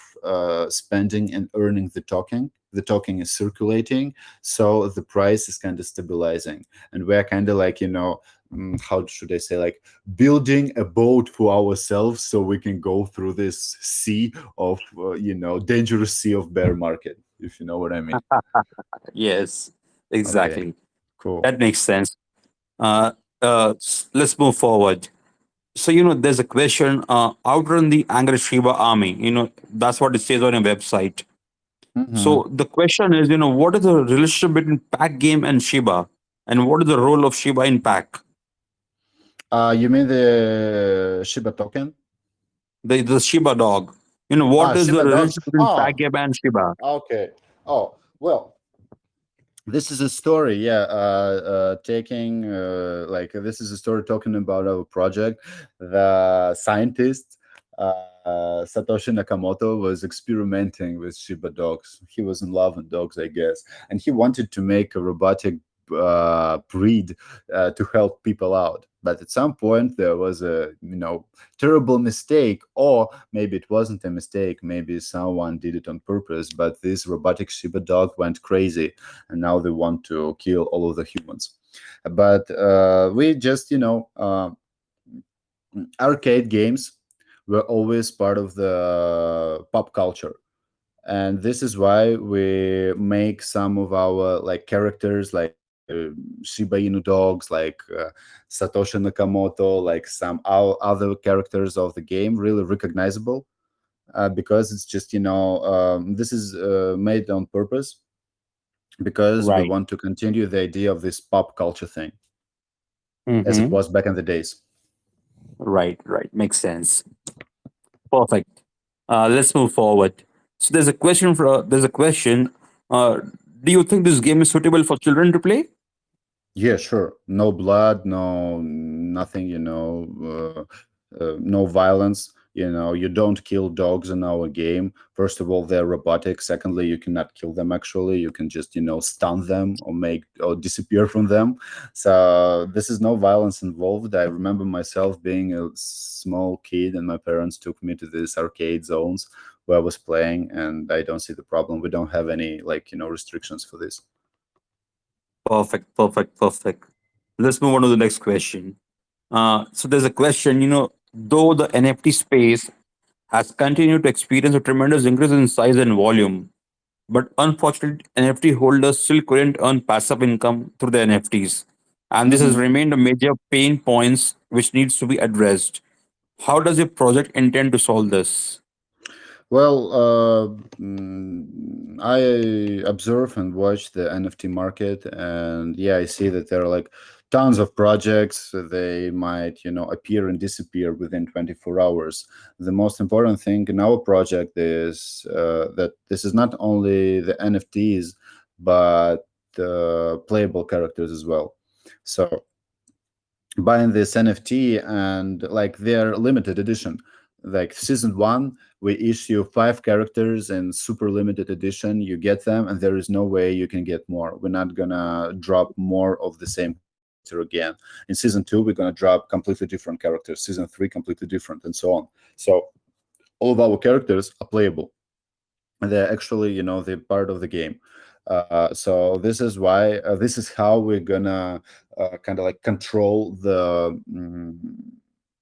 B: spending and earning the token. The token is circulating, so the price is kind of stabilizing, and we're kind of like, how should I say, like building a boat for ourselves so we can go through this sea of dangerous sea of bear market, if you know what I mean.
A: Yes,
B: Okay,
A: exactly.
B: cool.
A: That makes sense. Uh, let's move forward. So, there's a question, outrun the angry Shiba army. That's what it says on your website.
B: hmm
A: So the question is, what is the relationship between Pack game and Shiba? And what is the role of Shiba in Pack?
B: You mean the Shiba token?
A: The Shiba dog. What is the
B: Shiba dog.
A: relationship between Pack
B: Oh,
A: game and Shiba?
B: okay. Oh, well, this is a story, yeah. Taking like this is a story talking about our project. The scientist Satoshi Nakamoto was experimenting with Shiba dogs. He was in love with dogs, I guess, and he wanted to make a robotic breed to help people out. But at some point, there was a terrible mistake, or maybe it wasn't a mistake. Maybe someone did it on purpose. But this robotic Shiba dog went crazy, and now they want to kill all of the humans. But we just, arcade games were always part of the pop culture, and this is why we make some of our like characters like Shiba Inu dogs, like Satoshi Nakamoto, like some other characters of the game really recognizable, because it's just, this is made on purpose, because we
A: Right.
B: want to continue the idea of this pop culture thing as it
A: Mm-hmm.
B: was back in the days.
A: Right. Right. Makes sense. Perfect. Let's move forward. So there's a question. Uh, do you think this game is suitable for children to play?
B: Yeah, sure. No blood, no nothing, no violence. You don't kill dogs in our game. First of all, they're robotic. Secondly, you cannot kill them actually. You can just, stun them or make or disappear from them. So this is no violence involved. I remember myself being a small kid and my parents took me to these arcade zones who I was playing, and I don't see the problem. We don't have any restrictions for this.
A: Perfect, perfect, perfect. Let's move on to the next question. So there's a question, though the NFT space has continued to experience a tremendous increase in size and volume, but unfortunately, NFT holders still couldn't earn passive income through the NFTs. And this has
B: Mhm.
A: remained a major pain points which needs to be addressed. How does your project intend to solve this?
B: Well, I observe and watch the NFT market, and yeah, I see that there are like tons of projects. They might, appear and disappear within 24 hours. The most important thing in our project is that this is not only the NFTs, but the playable characters as well. So buying this NFT, and like their limited edition. Like season one, we issue 5 characters in super limited edition. You get them, and there is no way you can get more. We're not gonna drop more of the same character again. In season two, we're gonna drop completely different characters. Season three, completely different, and so on. So all of our characters are playable. They're actually, they're part of the game. So this is why this is how we're gonna kind of like control the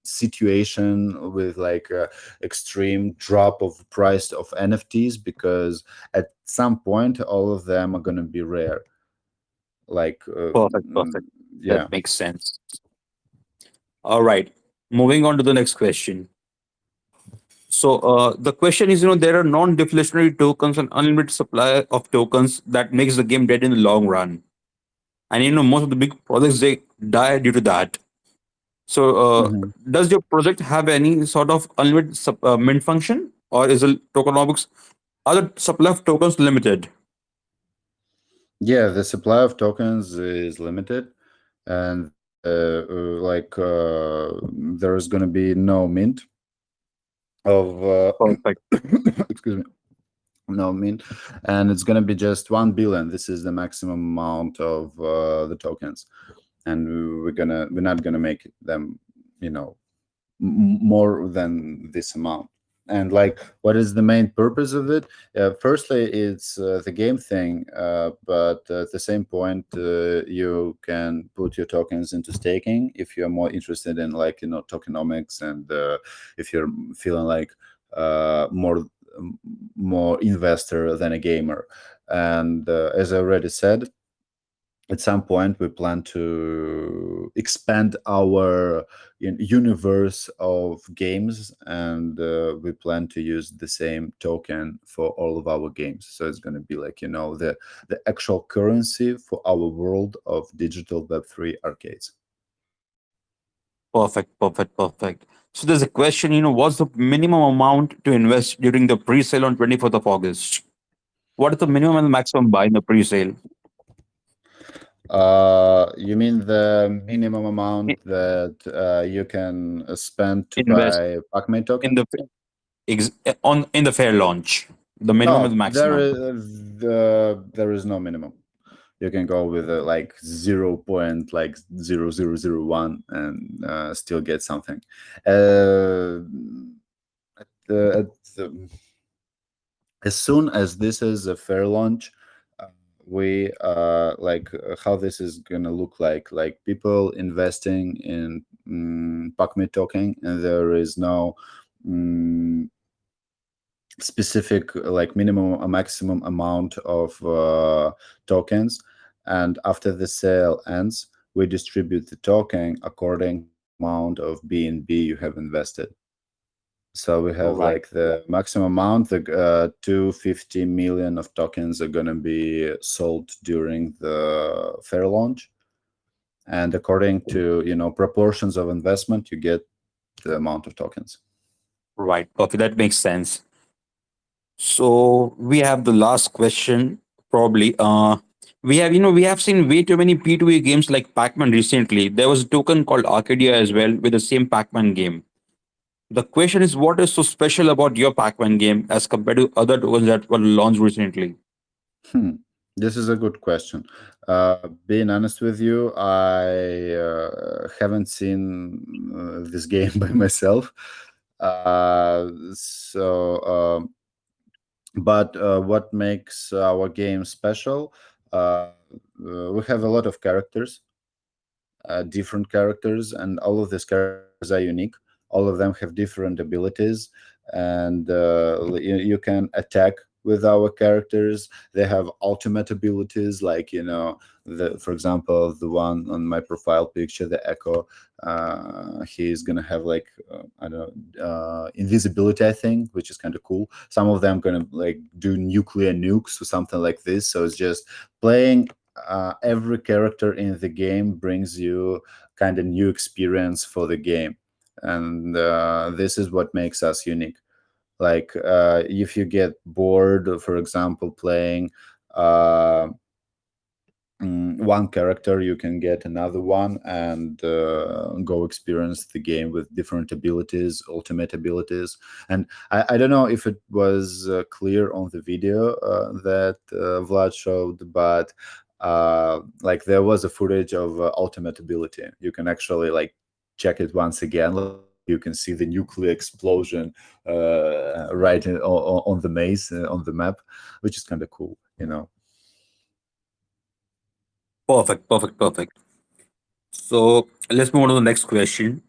B: situation with like extreme drop of price of NFTs, because at some point all of them are gonna be rare. Like
A: Perfect, perfect. That
B: yeah.
A: makes sense. All right. Moving on to the next question. So the question is, there are non-deflationary tokens and unlimited supply of tokens that makes the game dead in the long run. And most of the big projects they die due to that. So
B: Mhm.
A: does your project have any sort of unlimited mint function, or is the tokenomics other supply of tokens limited?
B: Yeah, the supply of tokens is limited, and there is going to be no mint of
A: Perfect.
B: excuse me, no mint, and it's going to be just 1 billion. This is the maximum amount of the tokens, and we're not gonna make them, you know, more than this amount. And like, what is the main purpose of it? Firstly, it's the game thing, but at the same point, you can put your tokens into staking if you're more interested in, like, tokenomics, and if you're feeling like more investor than a gamer. And as I already said, at some point we plan to expand our universe of games, and we plan to use the same token for all of our games. So it's going to be like, the actual currency for our world of digital web3 arcades.
A: Perfect, perfect, perfect. So there's a question, what's the minimum amount to invest during the pre-sale on 24th of August? What is the minimum and maximum buy in the pre-sale?
B: You mean the minimum amount that you can spend to
A: Invest
B: buy PacMate
A: in
B: token?
A: the in the fair launch, the minimum and the
B: No,
A: maximum.
B: there is no minimum. You can go with like 0.0001 and still get something. Uh, at the, as soon as this is a fair launch, uh, we how this is gonna look like people investing in PacMate token, and there is no mm, specific like minimum or maximum amount of tokens, and after the sale ends, we distribute the token according to the amount of BNB you have invested. So we
A: All
B: have
A: right.
B: like the maximum amount, the 250 million of tokens are going to be sold during the fair launch, and according to proportions of investment, you get the amount of tokens.
A: Right. Okay, that makes sense. So we have the last question, probably. We have seen way too many P2E games like Pac-Man recently. There was a token called Arcadia as well with the same Pac-Man game. The question is, what is so special about your Pac-Man game as compared to other tokens that were launched recently?
B: Hmm. This is a good question. Being honest with you, I haven't seen this game by myself. So But what makes our game special? We have a lot of characters, different characters, and all of these characters are unique. All of them have different abilities, and you can attack with our characters. They have ultimate abilities, like for example, the one on my profile picture, the Echo. He's gonna have like I don't know, invisibility, I think, which is kind of cool. Some of them gonna like do nuclear nukes or something like this. So it's just playing every character in the game brings you kind of new experience for the game, and this is what makes us unique. Like if you get bored, for example, playing uh, one character, you can get another one and go experience the game with different abilities, ultimate abilities. And I don't know if it was clear on the video that Vlad showed, but like there was a footage of ultimate ability. You can actually like check it once again. Like you can see the nuclear explosion right on the maze on the map, which is kind of cool.
A: Perfect, perfect, perfect. So let's move on to the next question.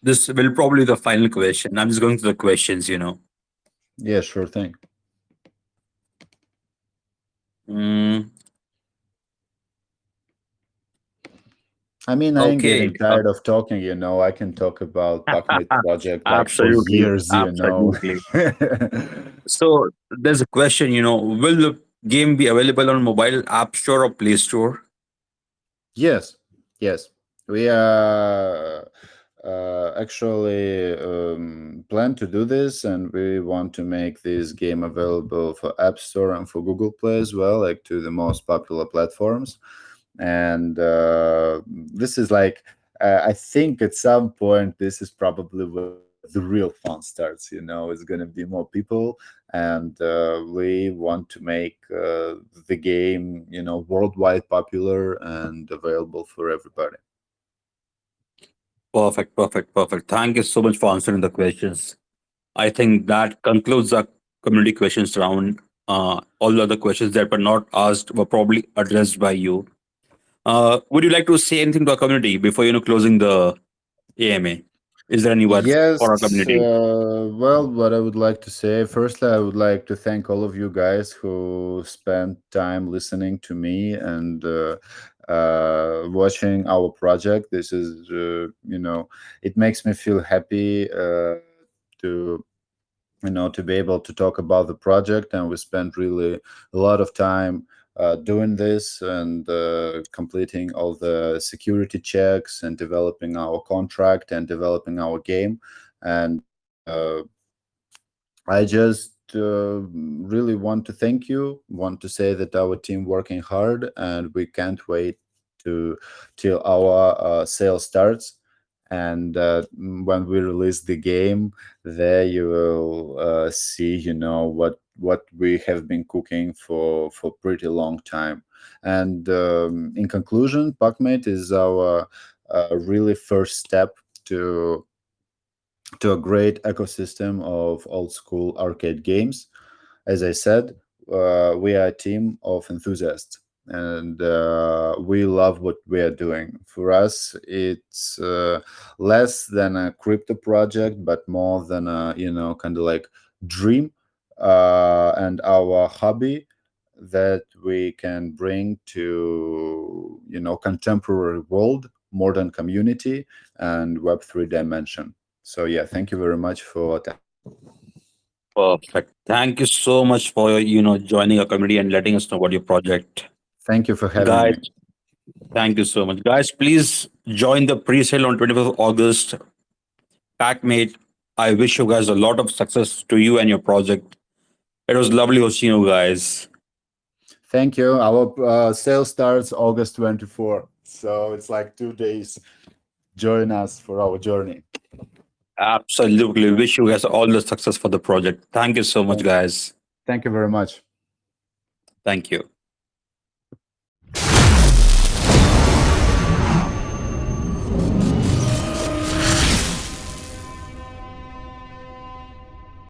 A: This will probably be the final question. I'm just going through the questions.
B: Yeah, sure thing.
A: Mm,
B: I mean, I ain't
A: okay.
B: getting tired of talking. I can talk about PacMate project like for
A: Absolutely,
B: years.
A: absolutely. So there's a question. Will the game be available on mobile app store or Play Store?
B: Yes, yes. We actually plan to do this, and we want to make this game available for App Store and for Google Play as well, like to the most popular platforms. And this is like, I think at some point, this is probably where the real fun starts. It's going to be more people, and we want to make the game worldwide popular and available for everybody.
A: Perfect, perfect, perfect. Thank you so much for answering the questions. I think that concludes our community questions round. All the other questions that were not asked were probably addressed by you. Would you like to say anything to our community before closing the AMA? Is there any words for our
B: Yes,
A: community?
B: well, what I would like to say, firstly, I would like to thank all of you guys who spent time listening to me and watching our project. This is, it makes me feel happy to to be able to talk about the project, and we spent really a lot of time doing this and completing all the security checks and developing our contract and developing our game. And I just really want to thank you, want to say that our team working hard, and we can't wait to till our sale starts. And when we release the game, there you will see, what we have been cooking for pretty long time. And in conclusion, PacMate is our really first step to to a great ecosystem of old school arcade games. As I said, we are a team of enthusiasts, and we love what we are doing. For us, it's less than a crypto project, but more than a kind of like dream and our hobby that we can bring to contemporary world, modern community, and Web3 dimension. So yeah, thank you very much for attention.
A: Perfect. Thank you so much for joining our community and letting us know about your project,
B: Thank you for having
A: guys.
B: me.
A: Thank you so much, guys. Please join the pre-sale on 25th of August. PacMate. I wish you guys a lot of success to you and your project. It was lovely hosting you guys.
B: Thank you. Our sale starts August 24, so it's like 2 days. Join us for our journey.
A: Absolutely. Wish you guys all the success for the project. Thank you so much,
B: Thank
A: guys.
B: thank you very much.
A: Thank you.